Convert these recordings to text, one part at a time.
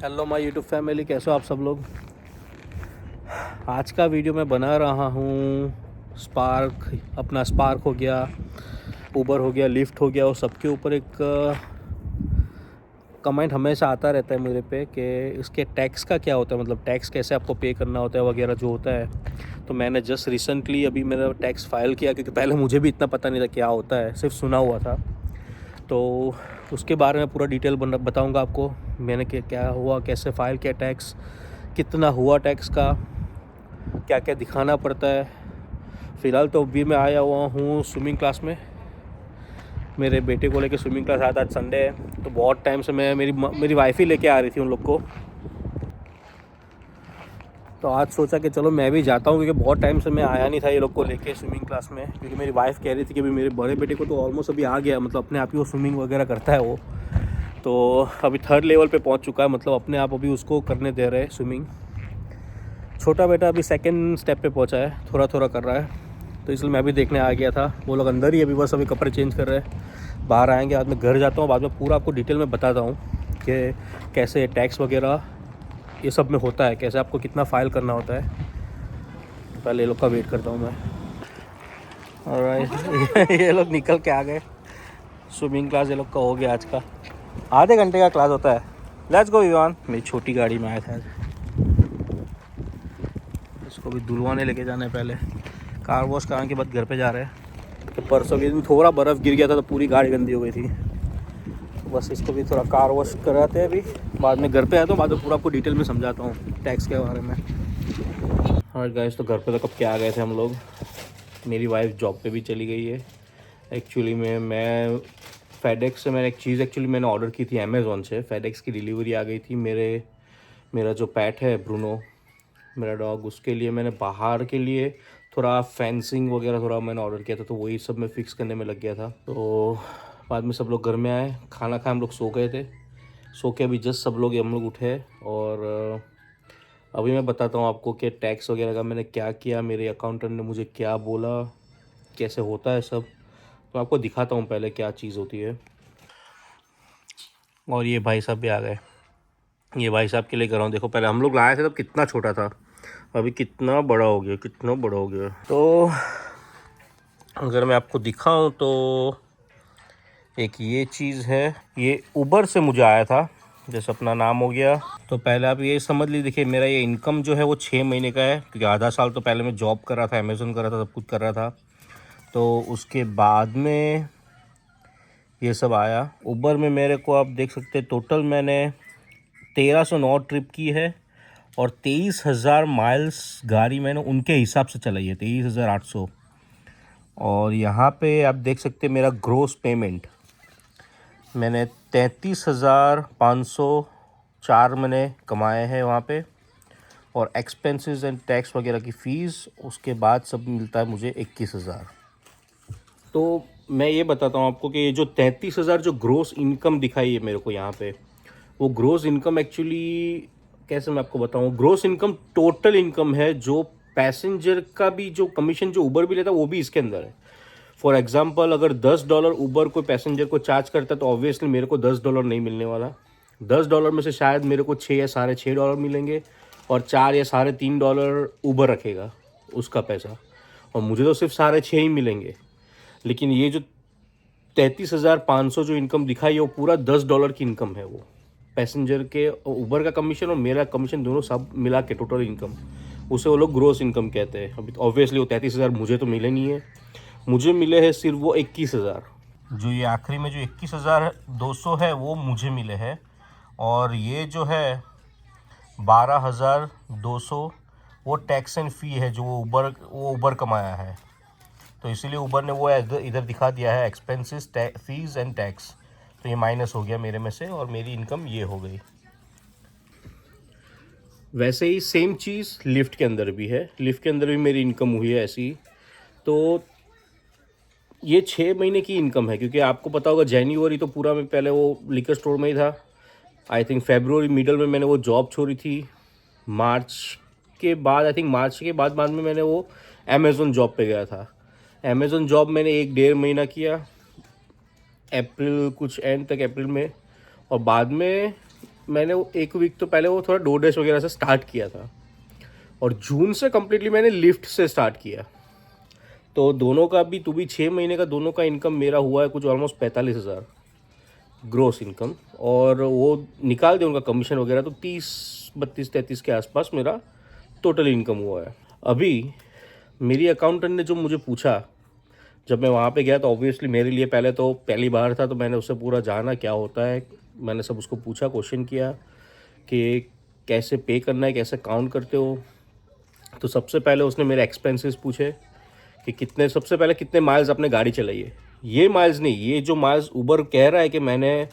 Hello my YouTube family, कैसे हो आप सब लोग। आज का वीडियो मैं बना रहा हूँ स्पार्क, अपना स्पार्क हो गया, उबर हो गया, लिफ्ट हो गया, और सबके ऊपर एक कमेंट हमेशा आता रहता है मेरे पे कि इसके टैक्स का क्या होता है, मतलब टैक्स कैसे आपको पे करना होता है वगैरह जो होता है। तो मैंने जस्ट रिसेंटली अभी मेरा टैक्स फाइल किया, क्योंकि पहले मुझे भी इतना पता नहीं था क्या होता है, सिर्फ सुना हुआ था। तो उसके बारे में पूरा डिटेल बताऊंगा आपको, मैंने क्या हुआ, कैसे फ़ाइल किया टैक्स, कितना हुआ टैक्स का, क्या क्या दिखाना पड़ता है। फ़िलहाल तो अभी मैं आया हुआ हूँ स्विमिंग क्लास में, मेरे बेटे को लेके स्विमिंग क्लास आया था। आज संडे है तो बहुत टाइम से मैं मेरी वाइफ ही लेके आ रही थी उन लोग को। तो आज सोचा कि चलो मैं भी जाता हूँ, क्योंकि बहुत टाइम से मैं आया नहीं था ये लोग को लेके स्विमिंग क्लास में, क्योंकि मेरी वाइफ कह रही थी कि भाई मेरे बड़े बेटे को तो ऑलमोस्ट अभी आ गया, मतलब अपने आप ही वो स्विमिंग वगैरह करता है वो। तो अभी 3rd लेवल पे पहुंच चुका है, मतलब अपने आप अभी उसको करने दे रहे हैं स्विमिंग। छोटा बेटा अभी 2nd स्टेप पे पहुंचा है, थोड़ा थोड़ा कर रहा है। तो इसलिए मैं भी देखने आ गया था। वो लोग अंदर ही अभी बस अभी कपड़े चेंज कर रहे हैं, बाहर आएंगे, बाद में घर जाता हूँ, बाद में पूरा आपको डिटेल में बताता हूँ कि कैसे टैक्स वगैरह ये सब में होता है, कैसे आपको कितना फ़ाइल करना होता है। पहले ये लोग का वेट करता हूँ मैं। और ये लोग निकल के आ गए। स्विमिंग क्लास ये लोग का हो गया आज का, आधे घंटे का क्लास होता है। Let's go Vivaan. मेरी छोटी गाड़ी में आया था, इसको भी धुलवाने लेके जाना है। पहले कार वॉश कराने के बाद घर पे जा रहे हैं। तो परसों के दिन थोड़ा बर्फ़ गिर गया था तो पूरी गाड़ी गंदी हो गई थी। बस इसको भी थोड़ा कार वॉश कराते हैं अभी, बाद में घर पे आता हूँ, बाद में पूरा आपको डिटेल में समझाता हूँ टैक्स के बारे में। और गाइस, तो घर पे तो कब के आ गए थे हम लोग। मेरी वाइफ जॉब पे भी चली गई है। एक्चुअली में मैं फेडेक्स से मैंने एक चीज़ मैंने ऑर्डर की थी अमेज़ॉन से। फेडेक्स की डिलीवरी आ गई थी। मेरा जो पेट है ब्रूनो, मेरा डॉग, उसके लिए मैंने बाहर के लिए थोड़ा फेंसिंग वगैरह थोड़ा मैंने ऑर्डर किया था, तो वही सब मैं फ़िक्स करने में लग गया था। तो बाद में सब लोग घर में आए, खाना खाए, हम लोग सो गए थे। सो के अभी जस्ट सब लोग हम लोग उठे। और अभी मैं बताता हूँ आपको कि टैक्स वगैरह का मैंने क्या किया, मेरे अकाउंटेंट ने मुझे क्या बोला, कैसे होता है सब। तो आपको दिखाता हूँ पहले क्या चीज़ होती है। और ये भाई साहब भी आ गए। ये भाई साहब के लिए कर रहा हूँ। देखो, पहले हम लोग लाए थे तब कितना छोटा था, अभी कितना बड़ा हो गया, कितना बड़ा हो गया। तो अगर मैं आपको दिखाऊं तो एक ये चीज़ है, ये उबर से मुझे आया था, जैसे अपना नाम हो गया। तो पहले आप ये समझ लीजिए, देखिए मेरा ये इनकम जो है वो 6 महीने का है, क्योंकि आधा साल तो पहले मैं जॉब कर रहा था, अमेज़न कर रहा था, सब कुछ कर रहा था। तो उसके बाद में ये सब आया। उबर में मेरे को आप देख सकते हैं, टोटल मैंने 1309 ट्रिप की है, और 23,000 माइल्स गाड़ी मैंने उनके हिसाब से चलाई है, 23,800। और यहाँ पे आप देख सकते हैं मेरा ग्रोस पेमेंट मैंने 33,504 मैंने कमाए हैं वहाँ पे। और एक्सपेंसेस एंड टैक्स वगैरह की फ़ीस, उसके बाद सब मिलता है मुझे 21,000। तो मैं ये बताता हूँ आपको कि ये जो 33,000 जो ग्रोस इनकम दिखाई है मेरे को यहाँ पे, वो ग्रोस इनकम एक्चुअली कैसे मैं आपको बताऊँ, ग्रोस इनकम टोटल इनकम है, जो पैसेंजर का भी जो कमीशन जो उबर भी लेता है वो भी इसके अंदर है। फॉर एग्जांपल, अगर $10 उबर कोई पैसेंजर को चार्ज करता है तो ऑब्वियसली मेरे को $10 नहीं मिलने वाला। $10 में से शायद मेरे को 6 या $6.5 मिलेंगे, और 4 या $3.5 उबर रखेगा उसका पैसा, और मुझे तो सिर्फ 6.5 ही मिलेंगे। लेकिन ये जो 33,500 जो इनकम दिखाई है वो पूरा $10 की इनकम है। वो पैसेंजर के उबर का कमीशन और मेरा कमीशन दोनों सब मिला के टोटल इनकम, उसे वो लोग ग्रोस इनकम कहते हैं। अभी ऑब्वियसली वो 33,000 मुझे तो मिले नहीं है, मुझे मिले हैं सिर्फ वो 21,000। जो ये आखिरी में जो 21,200 है वो मुझे मिले हैं, और ये जो है 12,200 वो टैक्स एंड फ़ी है जो वो उबर कमाया है। तो इसीलिए उबर ने वो इधर दिखा दिया है एक्सपेंसेस, फीस एंड टैक्स। तो ये माइनस हो गया मेरे में से, और मेरी इनकम ये हो गई। वैसे ही सेम चीज़ लिफ्ट के अंदर भी है, लिफ्ट के अंदर भी मेरी इनकम हुई है ऐसी। तो ये 6 महीने की इनकम है, क्योंकि आपको पता होगा जनवरी तो पूरा मैं पहले वो लिकर स्टोर में ही था। आई थिंक फरवरी मिडल में मैंने वो जॉब छोड़ी थी। मार्च के बाद, आई थिंक मार्च के बाद में मैंने वो अमेज़न जॉब पे गया था। अमेज़न जॉब मैंने 1-1.5 महीना किया, अप्रैल कुछ एंड तक, अप्रैल में। और बाद में मैंने वो एक वीक तो पहले वो थोड़ा डोरडैश वगैरह से स्टार्ट किया था, और जून से कम्प्लीटली मैंने लिफ्ट से स्टार्ट किया। तो दोनों का भी 6 महीने का दोनों का इनकम मेरा हुआ है कुछ ऑलमोस्ट 45,000 ग्रोस इनकम, और वो निकाल दे उनका कमीशन वगैरह तो 30, 32, 33 के आसपास मेरा टोटल इनकम हुआ है। अभी मेरी अकाउंटेंट ने जो मुझे पूछा, जब मैं वहाँ पे गया तो ऑब्वियसली मेरे लिए पहले तो पहली बार था, तो मैंने उससे पूरा जाना क्या होता है, मैंने सब उसको पूछा, क्वेश्चन किया कि कैसे पे करना है, कैसे काउंट करते हो। तो सबसे पहले उसने मेरे एक्सपेंसेस पूछे कि सबसे पहले कितने माइल्स आपने गाड़ी चलाई है। ये माइल्स नहीं, ये जो माइल्स उबर कह रहा है कि मैंने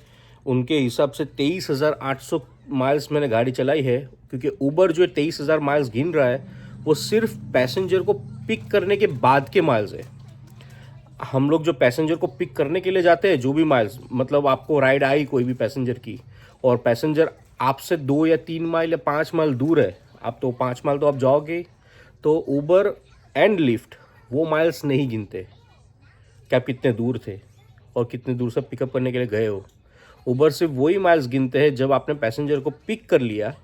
उनके हिसाब से 23,800 माइल्स मैंने गाड़ी चलाई है, क्योंकि उबर जो 23,000 माइल्स गिन रहा है वो सिर्फ पैसेंजर को पिक करने के बाद के माइल्स है। हम लोग जो पैसेंजर को पिक करने के लिए जाते हैं, जो भी माइल्स, मतलब आपको राइड आई कोई भी पैसेंजर की, और पैसेंजर आपसे 2 या 3 माइल या 5 माइल दूर है, आप तो 5 माइल तो आप जाओगे, तो उबर एंड लिफ्ट वो माइल्स नहीं गिनते कि आप कितने दूर थे और कितने दूर से पिकअप करने के लिए गए हो। उबर सिर्फ वही माइल्स गिनते हैं जब आपने पैसेंजर को पिक कर लिया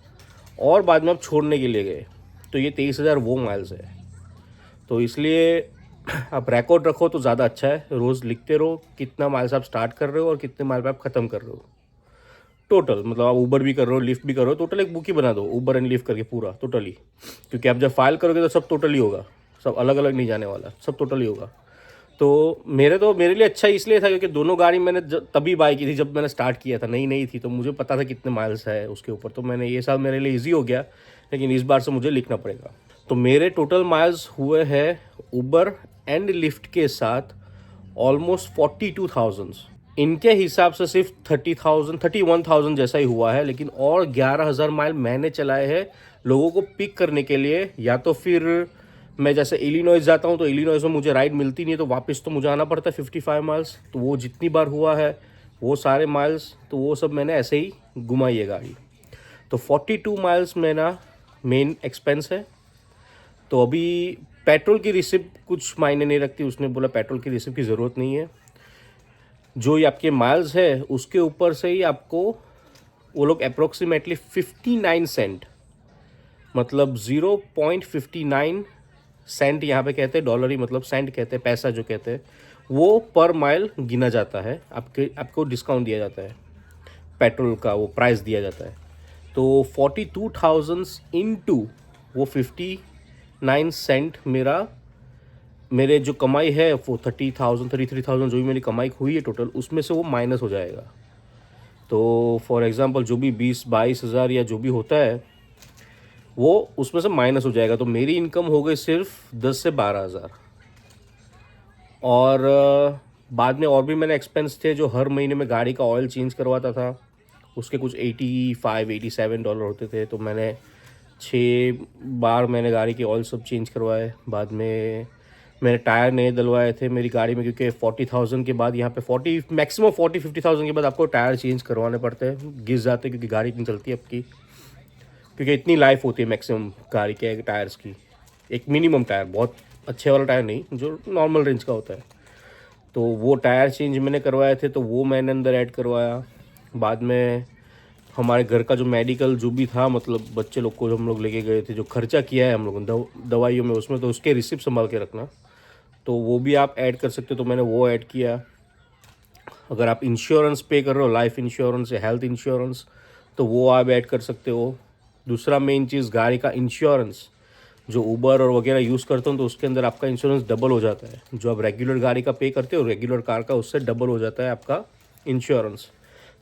और बाद में आप छोड़ने के लिए गए। तो ये 23,000 वो माइल्स है। तो इसलिए आप रिकॉर्ड रखो तो ज़्यादा अच्छा है, रोज़ लिखते रहो कितना माइल्स आप स्टार्ट कर रहे हो और कितने माइल पे आप ख़त्म कर रहे हो टोटल। मतलब आप उबर भी कर रहे हो, लिफ्ट भी कर रहे हो, टोटल एक बुक ही बना दो उबर एंड लिफ्ट करके पूरा टोटली, क्योंकि आप जब फाइल करोगे तो सब टोटली होगा, सब अलग अलग नहीं जाने वाला, सब टोटली होगा। तो मेरे लिए अच्छा इसलिए था क्योंकि दोनों गाड़ी मैंने तभी बाई की थी जब मैंने स्टार्ट किया था, नई नई थी, तो मुझे पता था कितने माइल्स है उसके ऊपर। तो मैंने ये साल मेरे लिए ईजी हो गया, लेकिन इस बार से मुझे लिखना पड़ेगा। तो मेरे टोटल माइल्स हुए हैं उबर एंड लिफ्ट के साथ ऑलमोस्ट 42,000। इनके हिसाब से सिर्फ 30,000 31,000 जैसा ही हुआ है, लेकिन और 11,000 माइल मैंने चलाए हैं लोगों को पिक करने के लिए। या तो फिर मैं जैसे इलिनॉइस जाता हूँ तो इलिनॉइस में मुझे राइड मिलती नहीं है, तो वापस तो मुझे आना पड़ता है 55 माइल्स। तो वो जितनी बार हुआ है वो सारे माइल्स, तो वो सब मैंने ऐसे ही घुमाई है गाड़ी। तो 42 माइल्स मेरा मेन एक्सपेंस है। तो अभी पेट्रोल की रिसिप्ट कुछ मायने नहीं रखती, उसने बोला पेट्रोल की रिसिप्ट की ज़रूरत नहीं है, जो ये आपके माइल्स है उसके ऊपर से ही आपको वो लोग अप्रोक्सीमेटली 59 सेंट, मतलब 0.59 सेंट यहाँ पे कहते हैं, डॉलर ही मतलब सेंट कहते हैं, पैसा जो कहते हैं, वो पर माइल गिना जाता है, आपको डिस्काउंट दिया जाता है, पेट्रोल का वो प्राइस दिया जाता है। तो 42,000 इंटू वो 59 सेंट मेरे जो कमाई है वो 30,000 33,000 जो भी मेरी कमाई हुई है टोटल, उसमें से वो माइनस हो जाएगा। तो फॉर एग्ज़ाम्पल जो भी 20-22 हज़ार या जो भी होता है वो उसमें से माइनस हो जाएगा। तो मेरी इनकम हो गई सिर्फ 10 से 12 हज़ार। और बाद में और भी मैंने एक्सपेंस थे, जो हर महीने में गाड़ी का ऑयल चेंज करवाता था, उसके कुछ $85-87 होते थे। तो मैंने 6 बार मैंने गाड़ी के ऑयल सब चेंज करवाए। बाद में मैंने टायर नए डलवाए थे मेरी गाड़ी में, क्योंकि 40,000 के बाद यहाँ पे मैक्सिमम 40-50,000 के बाद आपको टायर चेंज करवाने पड़ते हैं, घिस जाते हैं, क्योंकि गाड़ी इतनी चलती है आपकी, क्योंकि इतनी लाइफ होती है मैक्सिमम गाड़ी के टायर्स की। एक मिनिमम टायर, बहुत अच्छे वाला टायर नहीं, जो नॉर्मल रेंज का होता है। तो वो टायर चेंज मैंने करवाए थे, तो वो मैंने अंदर ऐड करवाया। बाद में हमारे घर का जो मेडिकल जो भी था, मतलब बच्चे लोग को हम लोग लेके गए थे, जो खर्चा किया है हम लोगों ने दवाइयों में उसमें, तो उसके रिसिप्ट संभाल के रखना, तो वो भी आप ऐड कर सकते हो। तो मैंने वो ऐड किया। अगर आप इंश्योरेंस पे कर रहे हो, लाइफ इंश्योरेंस या हेल्थ इंश्योरेंस, तो वो आप ऐड कर सकते हो। दूसरा मेन चीज़ गाड़ी का इंश्योरेंस, जो उबर और वगैरह यूज़ करते हो तो उसके अंदर आपका इंश्योरेंस डबल हो जाता है। जो आप रेगुलर गाड़ी का पे करते हो रेगुलर कार का, उससे डबल हो जाता है आपका इंश्योरेंस।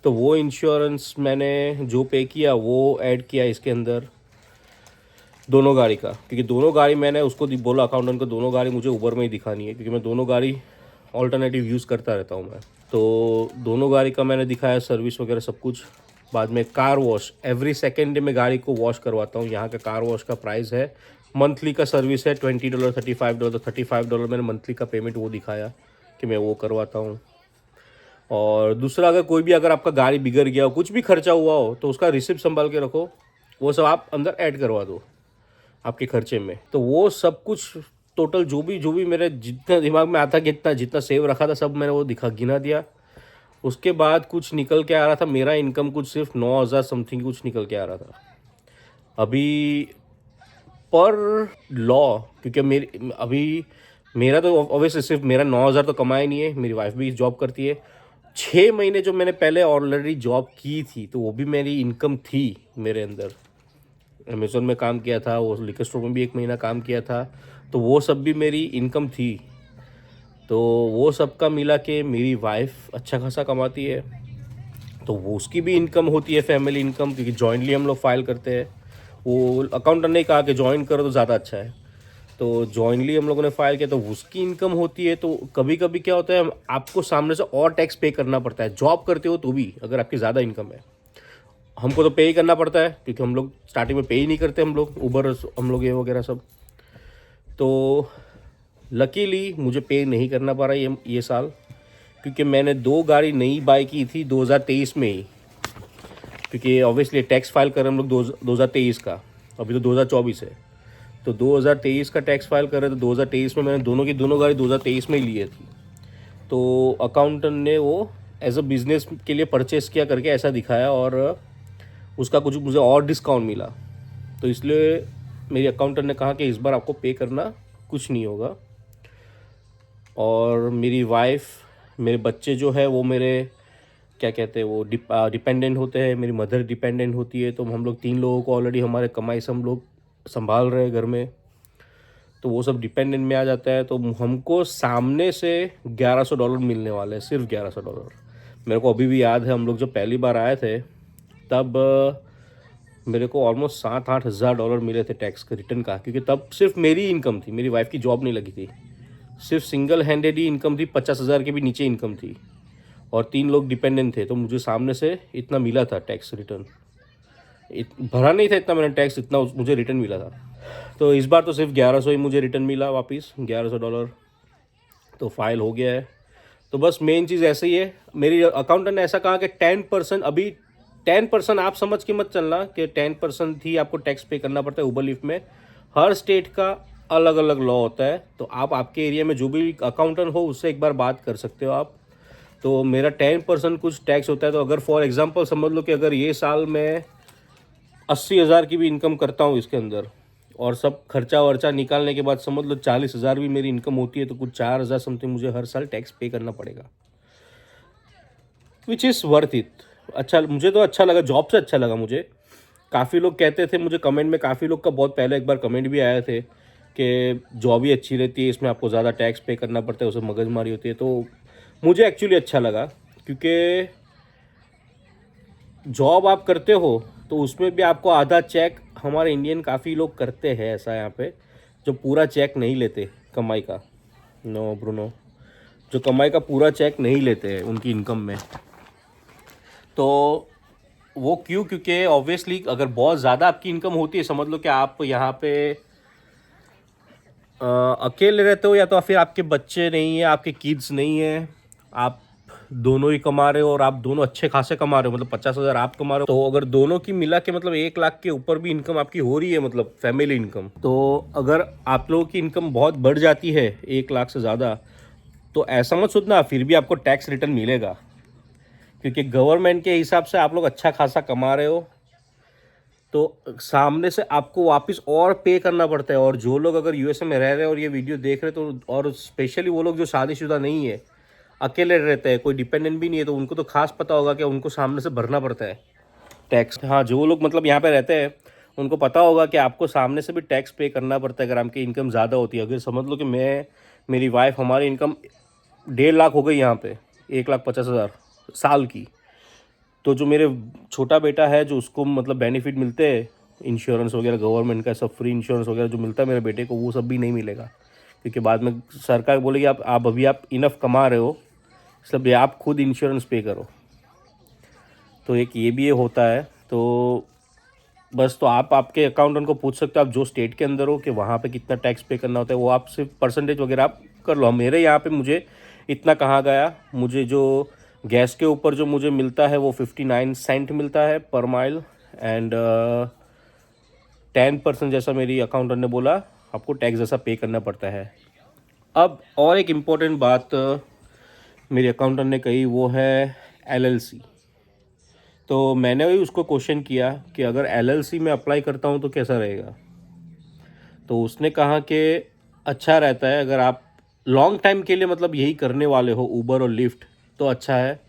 तो वो इंश्योरेंस मैंने जो पे किया वो ऐड किया इसके अंदर, दोनों गाड़ी का, क्योंकि दोनों गाड़ी मैंने उसको बोला अकाउंटेंट को, दोनों गाड़ी मुझे उबर में ही दिखानी है, क्योंकि मैं दोनों गाड़ी ऑल्टरनेटिव यूज़ करता रहता हूँ मैं। तो दोनों गाड़ी का मैंने दिखाया, सर्विस वगैरह सब कुछ। बाद में car wash, every second day में गाड़ी को वॉश करवाता हूँ। यहाँ का कार वॉश का प्राइस है, मंथली का सर्विस है $20 $35 मैंने मंथली का पेमेंट वो दिखाया कि मैं वो करवाता हूँ। और दूसरा, अगर आपका गाड़ी बिगड़ गया हो, कुछ भी खर्चा हुआ हो, तो उसका रिसिप्ट संभाल के रखो, वो सब आप अंदर ऐड करवा दो आपके खर्चे में। तो वो सब कुछ टोटल जो भी मेरे जितना दिमाग में आता कि जितना सेव रखा था सब मैंने वो गिना दिया। उसके बाद कुछ निकल के आ रहा था, मेरा इनकम कुछ सिर्फ 9,000 समथिंग कुछ निकल के आ रहा था अभी पर लॉ। क्योंकि मेरी अभी मेरा तो ऑब्वियसली सिर्फ मेरा 9,000 तो कमाया नहीं है, मेरी वाइफ भी जॉब करती है। 6 महीने जो मैंने पहले ऑलरेडी जॉब की थी तो वो भी मेरी इनकम थी मेरे अंदर। अमेज़ोन में काम किया था, वो लिकर स्टोर में भी 1 महीना काम किया था, तो वो सब भी मेरी इनकम थी। तो वो सब का मिला के मेरी वाइफ अच्छा खासा कमाती है, तो वो उसकी भी इनकम होती है, फैमिली इनकम, क्योंकि जॉइंटली हम लोग फाइल करते हैं। वो अकाउंटेंट ने कहा कि ज्वाइन करो तो ज़्यादा अच्छा है, तो जॉइंटली हम लोगों ने फाइल किया, तो उसकी इनकम होती है। तो कभी कभी क्या होता है, आपको सामने से और टैक्स पे करना पड़ता है, जॉब करते हो तो भी अगर आपकी ज़्यादा इनकम है। हमको तो पे ही करना पड़ता है, क्योंकि हम लोग स्टार्टिंग में पे ही नहीं करते, हम लोग उबर हम लोग ये वगैरह सब। तो लकीली मुझे पे नहीं करना पड़ा ये साल, क्योंकि मैंने 2 गाड़ी नई बाई की थी 2023 में ही। क्योंकि ऑब्वियसली टैक्स फाइल कर रहे हम लोग 2023 का, अभी तो 2024 है, तो 2023 का टैक्स फाइल कर रहे थे। 2023 में मैंने दोनों की दोनों गाड़ी 2023 में ही लिए थी। तो अकाउंटेंट ने वो एज अ बिज़नेस के लिए परचेस किया करके ऐसा दिखाया, और उसका कुछ मुझे और डिस्काउंट मिला। तो इसलिए मेरी अकाउंटेंट ने कहा कि इस बार आपको पे करना कुछ नहीं होगा। और मेरी वाइफ, मेरे बच्चे जो है वो मेरे क्या कहते हैं, वो डिपेंडेंट होते हैं, मेरी मदर डिपेंडेंट होती है। तो हम लोग 3 लोगों को ऑलरेडी हमारे कमाई से हम लोग संभाल रहे हैं घर में, तो वो सब डिपेंडेंट में आ जाता है। तो हमको सामने से $1,100 मिलने वाले हैं, सिर्फ $1,100। मेरे को अभी भी याद है, हम लोग जब पहली बार आए थे तब मेरे को ऑलमोस्ट 7-8 हज़ार डॉलर मिले थे टैक्स का रिटर्न का, क्योंकि तब सिर्फ मेरी इनकम थी, मेरी वाइफ की जॉब नहीं लगी थी। सिर्फ सिंगल हैंडेड ही इनकम थी, 50,000 के भी नीचे इनकम थी, और 3 लोग डिपेंडेंट थे। तो मुझे सामने से इतना मिला था टैक्स रिटर्न, भरा नहीं था इतना मैंने टैक्स, इतना मुझे रिटर्न मिला था। तो इस बार तो सिर्फ 1100 ही मुझे रिटर्न मिला वापस, $1,100 तो फाइल हो गया है। तो बस मेन चीज़ ऐसे ही है। मेरी अकाउंटेंट ने ऐसा कहा कि 10%, अभी 10% आप समझ के मत चलना कि 10% ही आपको टैक्स पे करना पड़ता है उबर लिफ्ट में। हर स्टेट का अलग अलग लॉ होता है, तो आप आपके एरिया में जो भी अकाउंटेंट हो उससे एक बार बात कर सकते हो आप। तो मेरा 10% कुछ टैक्स होता है। तो अगर फॉर एग्जांपल समझ लो कि अगर ये साल मैं 80,000 की भी इनकम करता हूँ इसके अंदर, और सब खर्चा वर्चा निकालने के बाद समझ लो 40,000 भी मेरी इनकम होती है, तो कुछ 4,000 समथिंग मुझे हर साल टैक्स पे करना पड़ेगा, विच इज़ वर्थ इट। अच्छा, मुझे तो अच्छा लगा, जॉब से अच्छा लगा मुझे। काफ़ी लोग कहते थे मुझे कमेंट में, काफ़ी लोग का बहुत पहले एक बार कमेंट भी आए थे कि जॉब ही अच्छी रहती है, इसमें आपको ज़्यादा टैक्स पे करना पड़ता है, उसे मगजमारी होती है। तो मुझे एक्चुअली अच्छा लगा, क्योंकि जॉब आप करते हो तो उसमें भी आपको आधा चेक, हमारे इंडियन काफ़ी लोग करते हैं ऐसा यहाँ पे, जो पूरा चेक नहीं लेते कमाई का। नो ब्रूनो, जो कमाई का पूरा चेक नहीं लेते हैं उनकी इनकम में। तो वो क्यों? क्योंकि ऑब्वियसली अगर बहुत ज़्यादा आपकी इनकम होती है, समझ लो कि आप यहाँ पे अकेले रहते हो, या तो फिर आपके बच्चे नहीं है, आपके किड्स नहीं है, आप दोनों ही कमा रहे हो, और आप दोनों अच्छे खासे कमा रहे हो, मतलब 50,000 आप कमा रहे हो, तो अगर दोनों की मिला के मतलब 1 लाख के ऊपर भी इनकम आपकी हो रही है, मतलब फैमिली इनकम, तो अगर आप लोगों की इनकम बहुत बढ़ जाती है 1 लाख से ज़्यादा, तो ऐसा मत सोचना फिर भी आपको टैक्स रिटर्न मिलेगा, क्योंकि गवर्नमेंट के हिसाब से आप लोग अच्छा खासा कमा रहे हो, तो सामने से आपको वापस और पे करना पड़ता है। और जो लोग अगर यूएसए में रह रहे हैं और ये वीडियो देख रहे हैं, तो और स्पेशली वो लोग जो शादीशुदा नहीं है, अकेले रहते हैं, कोई डिपेंडेंट भी नहीं है, तो उनको तो खास पता होगा कि उनको सामने से भरना पड़ता है टैक्स। हाँ, जो लोग मतलब यहाँ पे रहते हैं उनको पता होगा कि आपको सामने से भी टैक्स पे करना पड़ता है अगर आपकी इनकम ज़्यादा होती है। अगर समझ लो कि मेरी वाइफ, हमारी इनकम 1.5 लाख हो गई यहाँ पे, 1,50,000 साल की, तो जो मेरे छोटा बेटा है, जो उसको मतलब बेनिफिट मिलते हैं इंश्योरेंस वगैरह गवर्नमेंट का, सब फ्री इंश्योरेंस वगैरह जो मिलता है मेरे बेटे को, वो सब भी नहीं मिलेगा, क्योंकि बाद में सरकार बोलेगी आप अभी आप इनफ कमा रहे हो, इसलिए आप खुद इंश्योरेंस पे करो। तो एक ये भी होता है। तो बस, तो आप आपके अकाउंटेंट को पूछ सकते हो, आप जो स्टेट के अंदर हो, कि वहाँ पे कितना टैक्स पे करना होता है, वो आप सिर्फ परसेंटेज वगैरह आप कर लो। मेरे यहाँ पे मुझे इतना कहा गया, मुझे जो गैस के ऊपर जो मुझे मिलता है वो 59 सेंट मिलता है पर माइल, एंड 10% जैसा मेरी अकाउंटेंट ने बोला आपको टैक्स जैसा पे करना पड़ता है। अब और एक इम्पोर्टेंट बात मेरी अकाउंटेंट ने कही, वो है LLC। तो मैंने भी उसको क्वेश्चन किया कि अगर LLC में अप्लाई करता हूँ तो कैसा रहेगा। तो उसने कहा कि अच्छा रहता है, अगर आप लॉन्ग टाइम के लिए मतलब यही करने वाले हो ऊबर और लिफ्ट, तो अच्छा है,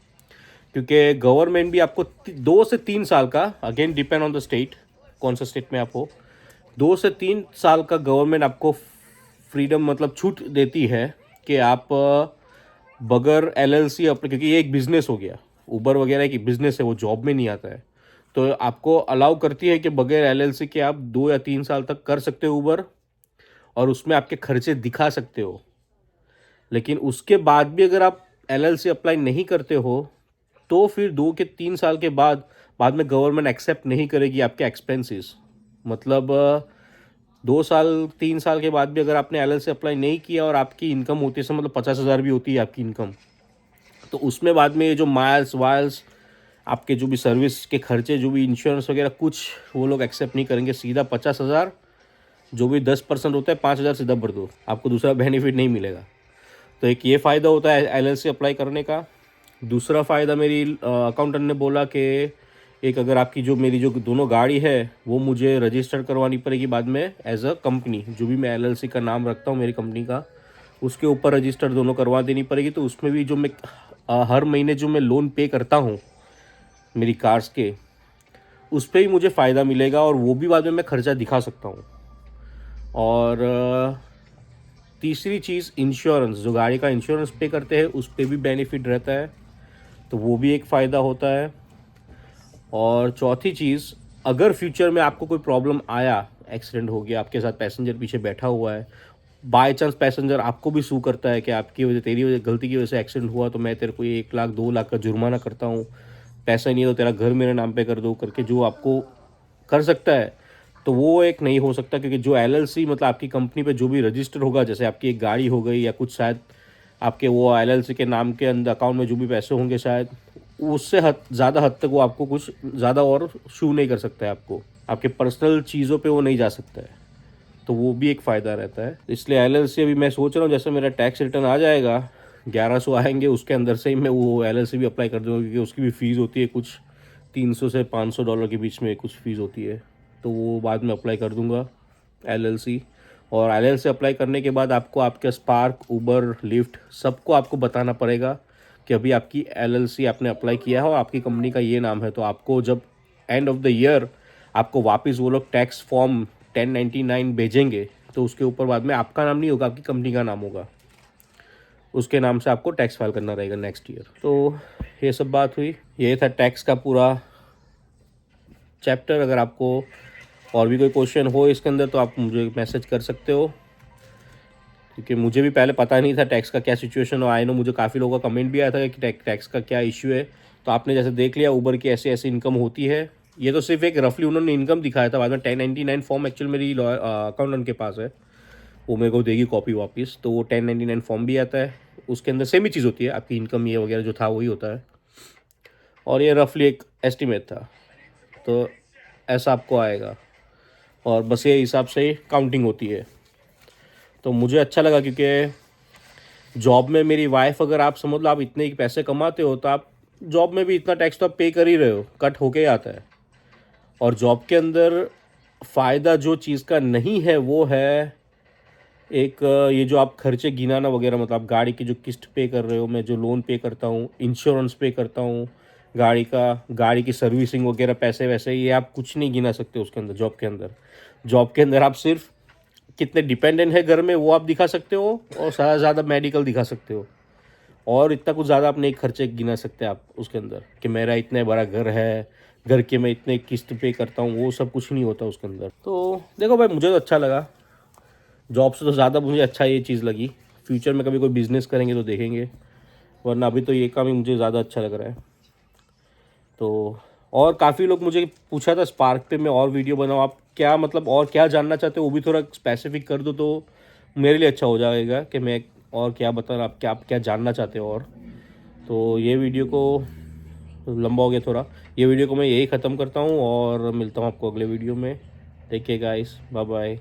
क्योंकि गवर्नमेंट भी आपको 2 से 3 साल का, again depend on the state, कौन सा स्टेट में आप हो, 2 से 3 साल का गवर्नमेंट आपको फ्रीडम मतलब छूट देती है कि आप बगैर LLC अपने, क्योंकि ये एक बिज़नेस हो गया, ऊबर वगैरह एक बिज़नेस है, वो जॉब में नहीं आता है, तो आपको अलाउ करती है कि बगैर LLC के आप 2 या 3 साल तक कर सकते हो ऊबर, और उसमें आपके खर्चे दिखा सकते हो। लेकिन उसके बाद भी अगर आप LLC अप्लाई नहीं करते हो तो फिर 2 के 3 साल के बाद में गवर्नमेंट एक्सेप्ट नहीं करेगी आपके एक्सपेंसेस। मतलब 2 साल 3 साल के बाद भी अगर आपने LLC अप्लाई नहीं किया और आपकी इनकम होती है, मतलब 50,000 भी होती है आपकी इनकम, तो उसमें बाद में ये जो माइल्स वाइल्स, आपके जो भी सर्विस के खर्चे, जो भी इंश्योरेंस वगैरह, कुछ वो लोग एक्सेप्ट नहीं करेंगे। सीधा 50,000, जो भी 10% होता है 5,000 सीधा भर दो, आपको दूसरा बेनिफिट नहीं मिलेगा। तो एक ये फ़ायदा होता है LLC अप्लाई करने का। दूसरा फ़ायदा मेरी अकाउंटेंट ने बोला कि एक, अगर आपकी जो मेरी जो दोनों गाड़ी है वो मुझे रजिस्टर करवानी पड़ेगी बाद में एज अ कंपनी, जो भी मैं LLC का नाम रखता हूँ मेरी कंपनी का, उसके ऊपर रजिस्टर दोनों करवा देनी पड़ेगी। तो उसमें भी जो मैं हर महीने जो मैं लोन पे करता हूँ मेरी कार्स के, उस पर ही मुझे फ़ायदा मिलेगा, और वो भी बाद में मैं खर्चा दिखा सकता हूँ। और तीसरी चीज़, इंश्योरेंस, जो गाड़ी का इंश्योरेंस पे करते हैं उस पर भी बेनिफिट रहता है, तो वो भी एक फ़ायदा होता है। और चौथी चीज़, अगर फ्यूचर में आपको कोई प्रॉब्लम आया, एक्सीडेंट हो गया, आपके साथ पैसेंजर पीछे बैठा हुआ है, बाय चांस पैसेंजर आपको भी सू करता है कि आपकी वजह, तेरी वजह, गलती की वजह से एक्सीडेंट हुआ, तो मैं तेरे को 1 लाख 2 लाख का जुर्माना करता हूँ, पैसा नहीं है तो तेरा घर मेरे नाम पे कर दो, करके जो आपको कर सकता है, तो वो एक नहीं हो सकता। क्योंकि जो LLC मतलब आपकी कंपनी पे जो भी रजिस्टर होगा, जैसे आपकी एक गाड़ी हो गई या कुछ, शायद आपके वो LLC के नाम के अंदर अकाउंट में जो भी पैसे होंगे, शायद उससे ज़्यादा हद तक वो आपको कुछ ज़्यादा और शू नहीं कर सकता है, आपको आपके पर्सनल चीज़ों पे वो नहीं जा सकता है। तो वो भी एक फ़ायदा रहता है। इसलिए LLC अभी मैं सोच रहा हूँ, जैसे मेरा टैक्स रिटर्न आ जाएगा, 1100 आएंगे, उसके अंदर से ही मैं वो LLC भी अप्लाई कर दूँगा, क्योंकि उसकी भी फ़ीस होती है कुछ $300 से $500 के बीच में कुछ फ़ीस होती है, तो वो बाद में अप्लाई कर दूँगा LLC। और LLC अप्लाई करने के बाद आपको आपके स्पार्क, उबर, लिफ्ट, सबको आपको बताना पड़ेगा कि अभी आपकी LLC आपने अप्लाई किया है और आपकी कंपनी का ये नाम है। तो आपको जब एंड ऑफ द ईयर आपको वापस वो लोग टैक्स फॉर्म 1099 भेजेंगे, तो उसके ऊपर बाद में आपका नाम नहीं होगा, आपकी कंपनी का नाम होगा, उसके नाम से आपको टैक्स फाइल करना रहेगा नेक्स्ट ईयर। तो ये सब बात हुई, ये था टैक्स का पूरा चैप्टर। अगर आपको और भी कोई क्वेश्चन हो इसके अंदर तो आप मुझे मैसेज कर सकते हो, क्योंकि मुझे भी पहले पता नहीं था टैक्स का क्या सिचुएशन हो। आई नो मुझे काफ़ी लोगों का कमेंट भी आया था कि टैक्स का क्या इशू है। तो आपने जैसे देख लिया ऊबर की ऐसी ऐसी इनकम होती है। ये तो सिर्फ एक रफली उन्होंने इनकम दिखाया था, बाद में 1099 फॉर्म एक्चुअल मेरी अकाउंटेंट के पास है, वो मेरे को देगी कॉपी वापस। तो वो 1099 फॉर्म भी आता है, उसके अंदर सेम ही चीज़ होती है, आपकी इनकम ये वगैरह जो था वही होता है। और ये रफली एक एस्टिमेट था, तो ऐसा आपको आएगा, और बस ये हिसाब से काउंटिंग होती है। तो मुझे अच्छा लगा, क्योंकि जॉब में मेरी वाइफ, अगर आप समझ लो आप इतने ही पैसे कमाते हो, तो आप जॉब में भी इतना टैक्स तो आप पे कर ही रहे हो, कट होके ही आता है। और जॉब के अंदर फ़ायदा जो चीज़ का नहीं है वो है एक, ये जो आप खर्चे गिनाना वगैरह, मतलब आप गाड़ी की जो किस्त पे कर रहे हो, मैं जो लोन पे करता हूँ, इंश्योरेंस पे करता हूँ, गाड़ी की सर्विसिंग वगैरह, पैसे वैसे, ये आप कुछ नहीं गिना सकते उसके अंदर। जॉब के अंदर आप सिर्फ कितने डिपेंडेंट है घर में वो आप दिखा सकते हो, और सारा ज़्यादा मेडिकल दिखा सकते हो, और इतना कुछ ज़्यादा आप नहीं खर्चे गिना सकते आप उसके अंदर, कि मेरा इतने बड़ा घर है, घर के मैं इतने किस्त पे करता हूँ, वो सब कुछ नहीं होता उसके अंदर। तो देखो भाई, मुझे तो अच्छा लगा, जॉब से तो ज़्यादा मुझे अच्छा ये चीज़ लगी। फ्यूचर में कभी कोई बिज़नेस करेंगे तो देखेंगे, वरना अभी तो ये काम ही मुझे ज़्यादा अच्छा लग रहा है। तो और काफ़ी लोग मुझे पूछा था स्पार्क पे मैं और वीडियो बनाऊँ, आप क्या मतलब और क्या जानना चाहते हो वो भी थोड़ा स्पेसिफिक कर दो, तो मेरे लिए अच्छा हो जाएगा कि मैं और क्या बता, आप क्या जानना चाहते हो। और तो ये वीडियो को लंबा हो गया थोड़ा, ये वीडियो को मैं यही ख़त्म करता हूँ, और मिलता हूँ आपको अगले वीडियो में। Take care guys, bye bye.